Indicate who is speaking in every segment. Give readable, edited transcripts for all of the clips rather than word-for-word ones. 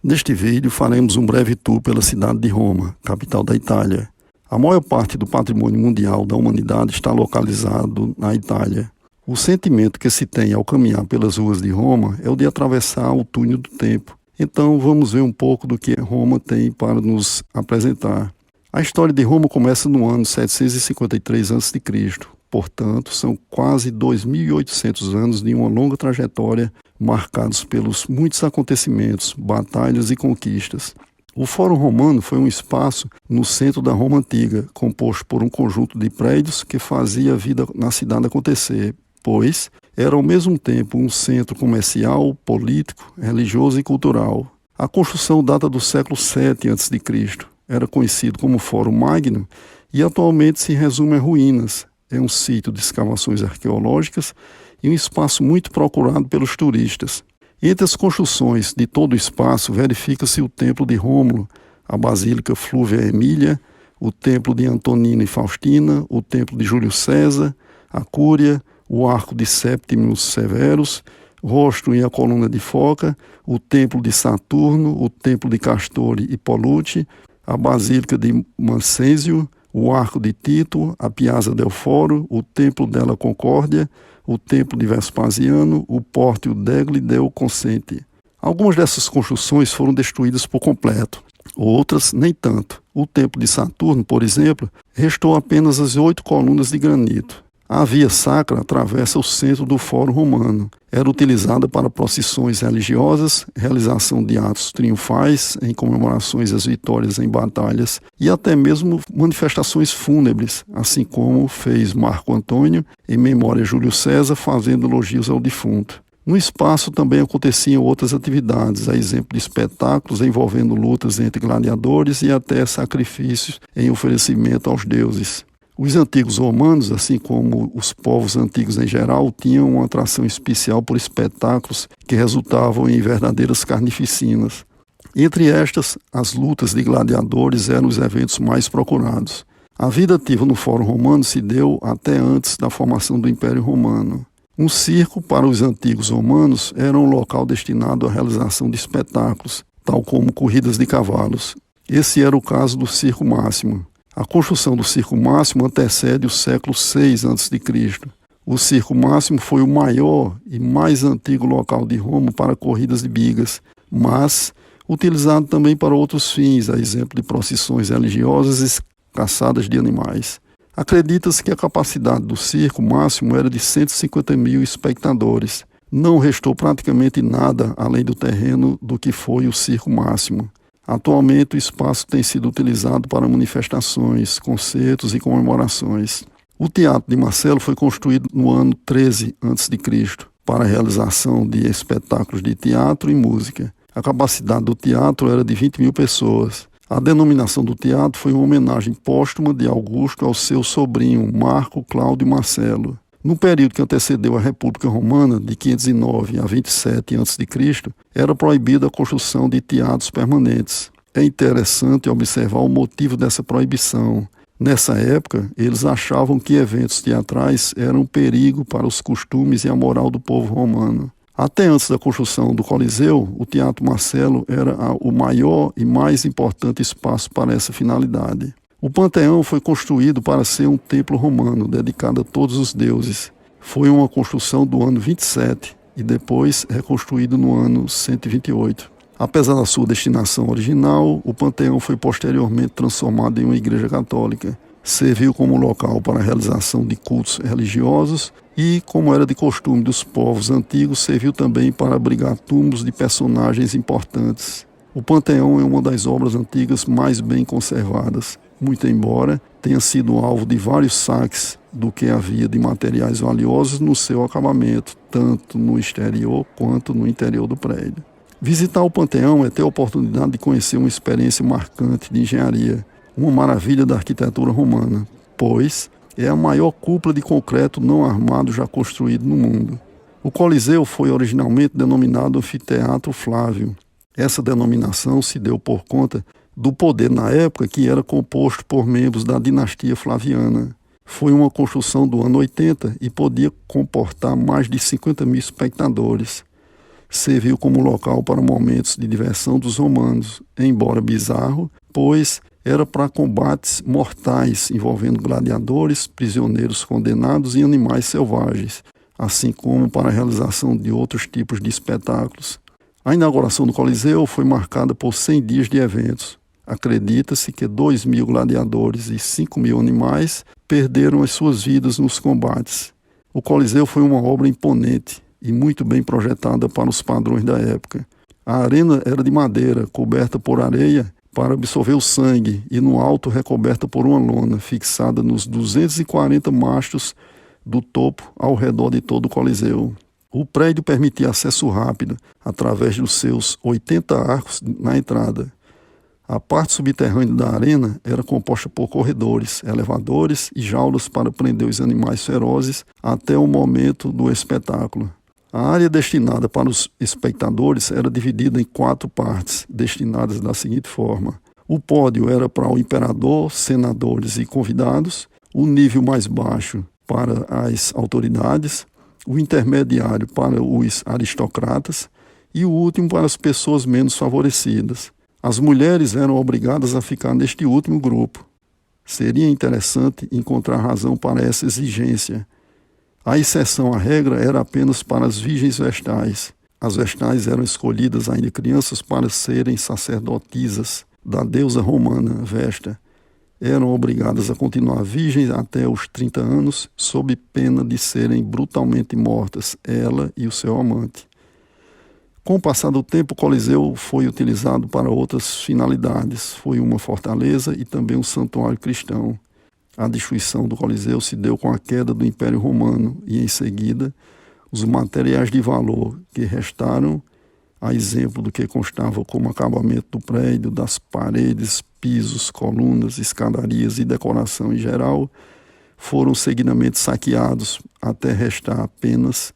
Speaker 1: Neste vídeo faremos um breve tour pela cidade de Roma, capital da Itália. A maior parte do patrimônio mundial da humanidade está localizado na Itália. O sentimento que se tem ao caminhar pelas ruas de Roma é o de atravessar o túnel do tempo. Então vamos ver um pouco do que Roma tem para nos apresentar. A história de Roma começa no ano 753 a.C., portanto são quase 2.800 anos de uma longa trajetória marcados pelos muitos acontecimentos, batalhas e conquistas. O Fórum Romano foi um espaço no centro da Roma Antiga, composto por um conjunto de prédios que fazia a vida na cidade acontecer, pois era ao mesmo tempo um centro comercial, político, religioso e cultural. A construção data do século VII a.C., era conhecido como Fórum Magno e atualmente se resume a ruínas. É um sítio de escavações arqueológicas e um espaço muito procurado pelos turistas. Entre as construções de todo o espaço verifica-se o Templo de Rômulo, a Basílica Flávia Emília, o Templo de Antonino e Faustina, o Templo de Júlio César, a Cúria, o Arco de Séptimo Severus, Rostro e a Coluna de Foca, o Templo de Saturno, o Templo de Castor e Polluti, a Basílica de Mancésio, o Arco de Tito, a Piazza del Foro, o Templo della Concórdia, o Templo de Vespasiano, o Pórtio degli Deo Consente. Algumas dessas construções foram destruídas por completo, outras nem tanto. O Templo de Saturno, por exemplo, restou apenas as 8 colunas de granito. A Via Sacra atravessa o centro do Fórum Romano. Era utilizada para procissões religiosas, realização de atos triunfais em comemorações às vitórias em batalhas e até mesmo manifestações fúnebres, assim como fez Marco Antônio em memória a Júlio César, fazendo elogios ao defunto. No espaço também aconteciam outras atividades, a exemplo de espetáculos envolvendo lutas entre gladiadores e até sacrifícios em oferecimento aos deuses. Os antigos romanos, assim como os povos antigos em geral, tinham uma atração especial por espetáculos que resultavam em verdadeiras carnificinas. Entre estas, as lutas de gladiadores eram os eventos mais procurados. A vida ativa no Fórum Romano se deu até antes da formação do Império Romano. Um circo, para os antigos romanos, era um local destinado à realização de espetáculos, tal como corridas de cavalos. Esse era o caso do Circo Máximo. A construção do Circo Máximo antecede o século VI a.C. O Circo Máximo foi o maior e mais antigo local de Roma para corridas de bigas, mas utilizado também para outros fins, a exemplo de procissões religiosas e caçadas de animais. Acredita-se que a capacidade do Circo Máximo era de 150.000 espectadores. Não restou praticamente nada além do terreno do que foi o Circo Máximo. Atualmente o espaço tem sido utilizado para manifestações, concertos e comemorações. O Teatro de Marcelo foi construído no ano 13 a.C. para a realização de espetáculos de teatro e música. A capacidade do teatro era de 20.000 pessoas. A denominação do teatro foi uma homenagem póstuma de Augusto ao seu sobrinho Marco Cláudio Marcelo. No período que antecedeu a República Romana, de 509 a 27 a.C., era proibida a construção de teatros permanentes. É interessante observar o motivo dessa proibição. Nessa época, eles achavam que eventos teatrais eram um perigo para os costumes e a moral do povo romano. Até antes da construção do Coliseu, o Teatro Marcelo era o maior e mais importante espaço para essa finalidade. O Panteão foi construído para ser um templo romano, dedicado a todos os deuses. Foi uma construção do ano 27 e depois reconstruído no ano 128. Apesar da sua destinação original, o Panteão foi posteriormente transformado em uma igreja católica. Serviu como local para a realização de cultos religiosos e, como era de costume dos povos antigos, serviu também para abrigar túmulos de personagens importantes. O Panteão é uma das obras antigas mais bem conservadas, muito embora tenha sido alvo de vários saques do que havia de materiais valiosos no seu acabamento, tanto no exterior quanto no interior do prédio. Visitar o Panteão é ter a oportunidade de conhecer uma experiência marcante de engenharia, uma maravilha da arquitetura romana, pois é a maior cúpula de concreto não armado já construído no mundo. O Coliseu foi originalmente denominado Anfiteatro Flávio. Essa denominação se deu por conta do poder na época, que era composto por membros da dinastia Flaviana. Foi uma construção do ano 80 e podia comportar mais de 50.000 espectadores. serviu como local para momentos de diversão dos romanos, embora bizarro, pois era para combates mortais envolvendo gladiadores, prisioneiros condenados e animais selvagens, assim como para a realização de outros tipos de espetáculos. A inauguração do Coliseu foi marcada por 100 dias de eventos. Acredita-se que 2.000 gladiadores e 5.000 animais perderam as suas vidas nos combates. O Coliseu foi uma obra imponente e muito bem projetada para os padrões da época. A arena era de madeira, coberta por areia para absorver o sangue e no alto recoberta por uma lona fixada nos 240 mastros do topo ao redor de todo o Coliseu. O prédio permitia acesso rápido através dos seus 80 arcos na entrada. A parte subterrânea da arena era composta por corredores, elevadores e jaulas para prender os animais ferozes até o momento do espetáculo. A área destinada para os espectadores era dividida em 4 partes, destinadas da seguinte forma. O pódio era para o imperador, senadores e convidados, o nível mais baixo para as autoridades, o intermediário para os aristocratas e o último para as pessoas menos favorecidas. As mulheres eram obrigadas a ficar neste último grupo. Seria interessante encontrar razão para essa exigência. A exceção à regra era apenas para as virgens vestais. As vestais eram escolhidas ainda crianças para serem sacerdotisas da deusa romana Vesta. Eram obrigadas a continuar virgens até os 30 anos, sob pena de serem brutalmente mortas, ela e o seu amante. Com o passar do tempo, o Coliseu foi utilizado para outras finalidades. Foi uma fortaleza e também um santuário cristão. A destruição do Coliseu se deu com a queda do Império Romano e, em seguida, os materiais de valor que restaram, a exemplo do que constava como acabamento do prédio, das paredes, pisos, colunas, escadarias e decoração em geral, foram seguidamente saqueados até restar apenas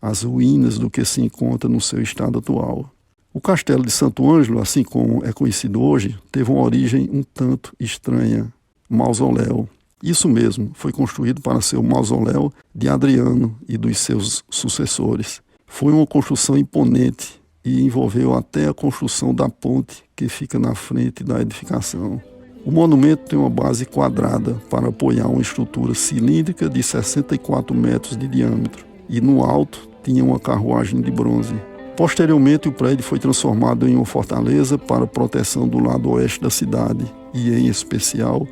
Speaker 1: as ruínas do que se encontra no seu estado atual. O Castelo de Santo Ângelo, assim como é conhecido hoje, teve uma origem um tanto estranha, mausoléu. Isso mesmo, foi construído para ser o mausoléu de Adriano e dos seus sucessores. Foi uma construção imponente e envolveu até a construção da ponte que fica na frente da edificação. O monumento tem uma base quadrada para apoiar uma estrutura cilíndrica de 64 metros de diâmetro e no alto tinha uma carruagem de bronze. Posteriormente, o prédio foi transformado em uma fortaleza para proteção do lado oeste da cidade e, em especial,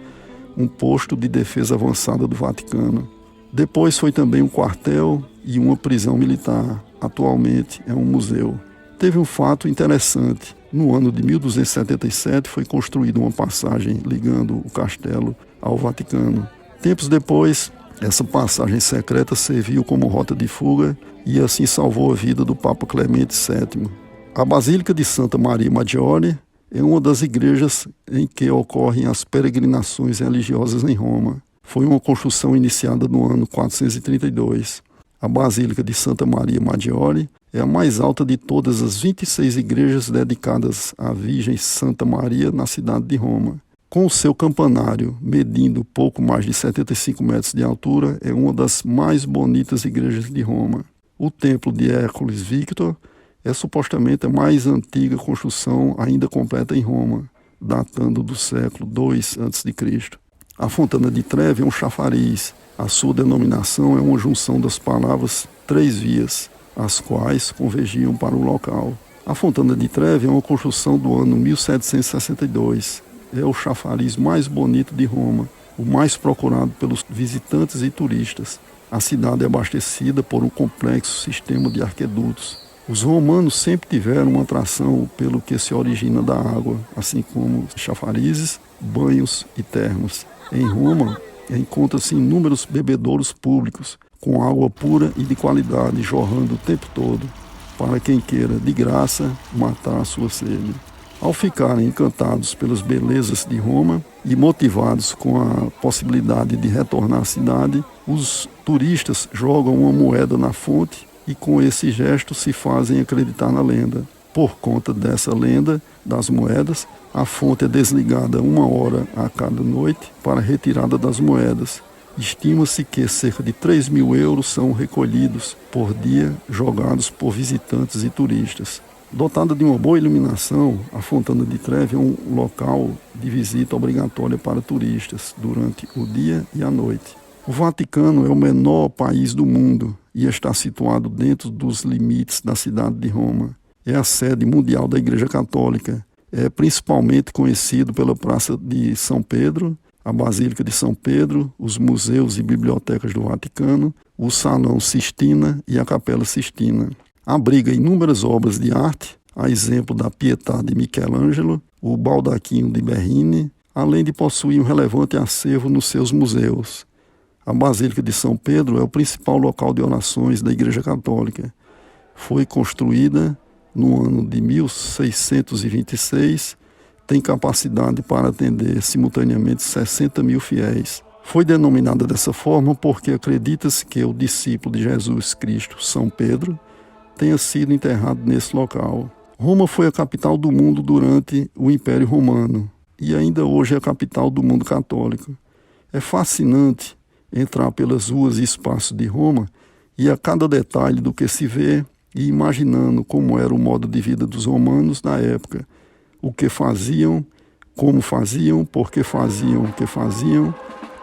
Speaker 1: um posto de defesa avançada do Vaticano. Depois foi também um quartel e uma prisão militar. Atualmente é um museu. Teve um fato interessante. No ano de 1277 foi construída uma passagem ligando o castelo ao Vaticano. Tempos depois, essa passagem secreta serviu como rota de fuga e assim salvou a vida do Papa Clemente VII. A Basílica de Santa Maria Maggiore é uma das igrejas em que ocorrem as peregrinações religiosas em Roma. Foi uma construção iniciada no ano 432. A Basílica de Santa Maria Maggiore é a mais alta de todas as 26 igrejas dedicadas à Virgem Santa Maria na cidade de Roma. Com o seu campanário medindo pouco mais de 75 metros de altura, é uma das mais bonitas igrejas de Roma. O Templo de Hércules Victor é supostamente a mais antiga construção ainda completa em Roma, datando do século II a.C. A Fontana de Trevi é um chafariz. A sua denominação é uma junção das palavras 3 vias, as quais convergiam para o local. A Fontana de Trevi é uma construção do ano 1762. É o chafariz mais bonito de Roma, o mais procurado pelos visitantes e turistas. A cidade é abastecida por um complexo sistema de arquedutos. Os romanos sempre tiveram uma atração pelo que se origina da água, assim como chafarizes, banhos e termas. Em Roma, encontra-se inúmeros bebedouros públicos, com água pura e de qualidade, jorrando o tempo todo, para quem queira, de graça, matar a sua sede. Ao ficarem encantados pelas belezas de Roma e motivados com a possibilidade de retornar à cidade, os turistas jogam uma moeda na fonte e com esse gesto se fazem acreditar na lenda. Por conta dessa lenda das moedas, a fonte é desligada 1 hora a cada noite para a retirada das moedas. Estima-se que cerca de 3.000 euros são recolhidos por dia, jogados por visitantes e turistas. Dotada de uma boa iluminação, a Fontana di Trevi é um local de visita obrigatória para turistas durante o dia e a noite. O Vaticano é o menor país do mundo e está situado dentro dos limites da cidade de Roma. É a sede mundial da Igreja Católica. É principalmente conhecido pela Praça de São Pedro, a Basílica de São Pedro, os museus e bibliotecas do Vaticano, o Salão Sistina e a Capela Sistina. Abriga inúmeras obras de arte, a exemplo da Pietà de Michelangelo, o Baldaquino de Bernini, além de possuir um relevante acervo nos seus museus. A Basílica de São Pedro é o principal local de orações da Igreja Católica. Foi construída no ano de 1626, tem capacidade para atender simultaneamente 60.000 fiéis. Foi denominada dessa forma porque acredita-se que o discípulo de Jesus Cristo, São Pedro, tenha sido enterrado nesse local. Roma foi a capital do mundo durante o Império Romano e ainda hoje é a capital do mundo católico. É fascinante entrar pelas ruas e espaços de Roma e a cada detalhe do que se vê e imaginando como era o modo de vida dos romanos na época, o que faziam, como faziam, por que faziam o que faziam,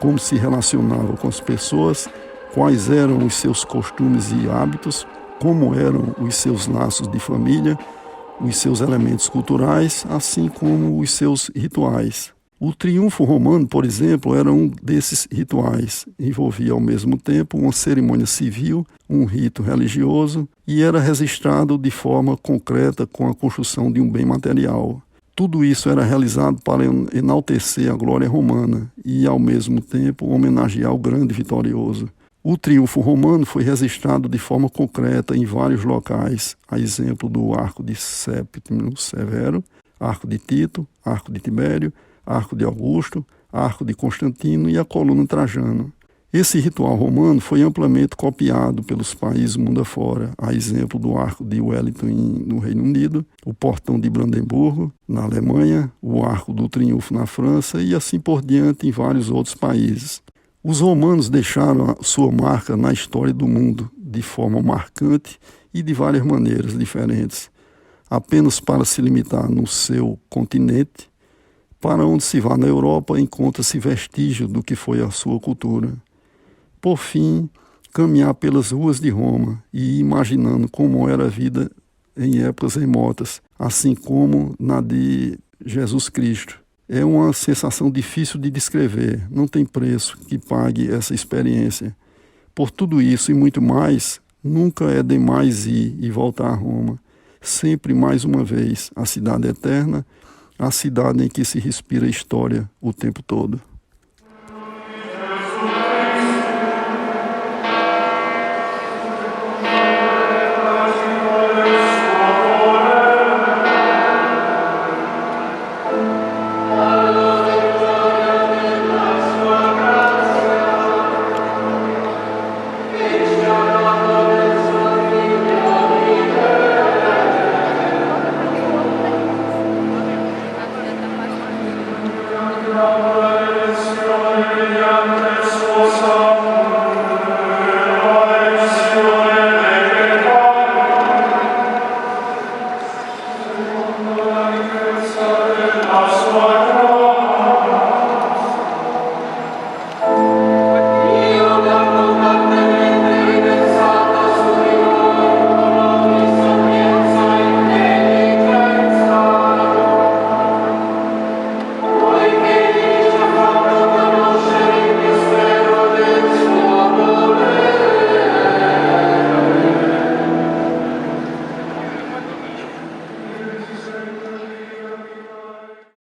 Speaker 1: como se relacionavam com as pessoas, quais eram os seus costumes e hábitos, como eram os seus laços de família, os seus elementos culturais, assim como os seus rituais. O triunfo romano, por exemplo, era um desses rituais. Envolvia ao mesmo tempo uma cerimônia civil, um rito religioso e era registrado de forma concreta com a construção de um bem material. Tudo isso era realizado para enaltecer a glória romana e, ao mesmo tempo, homenagear o grande vitorioso. O triunfo romano foi registrado de forma concreta em vários locais, a exemplo do Arco de Séptimo Severo, Arco de Tito, Arco de Tibério, Arco de Augusto, Arco de Constantino e a Coluna Trajana. Esse ritual romano foi amplamente copiado pelos países mundo afora, a exemplo do Arco de Wellington no Reino Unido, o Portão de Brandemburgo na Alemanha, o Arco do Triunfo na França e assim por diante em vários outros países. Os romanos deixaram a sua marca na história do mundo de forma marcante e de várias maneiras diferentes. Apenas para se limitar no seu continente, para onde se vá na Europa encontra-se vestígio do que foi a sua cultura. Por fim, caminhar pelas ruas de Roma e imaginando como era a vida em épocas remotas, assim como na de Jesus Cristo. É uma sensação difícil de descrever, não tem preço que pague essa experiência. Por tudo isso e muito mais, nunca é demais ir e voltar a Roma. Sempre mais uma vez, a cidade eterna, a cidade em que se respira história o tempo todo.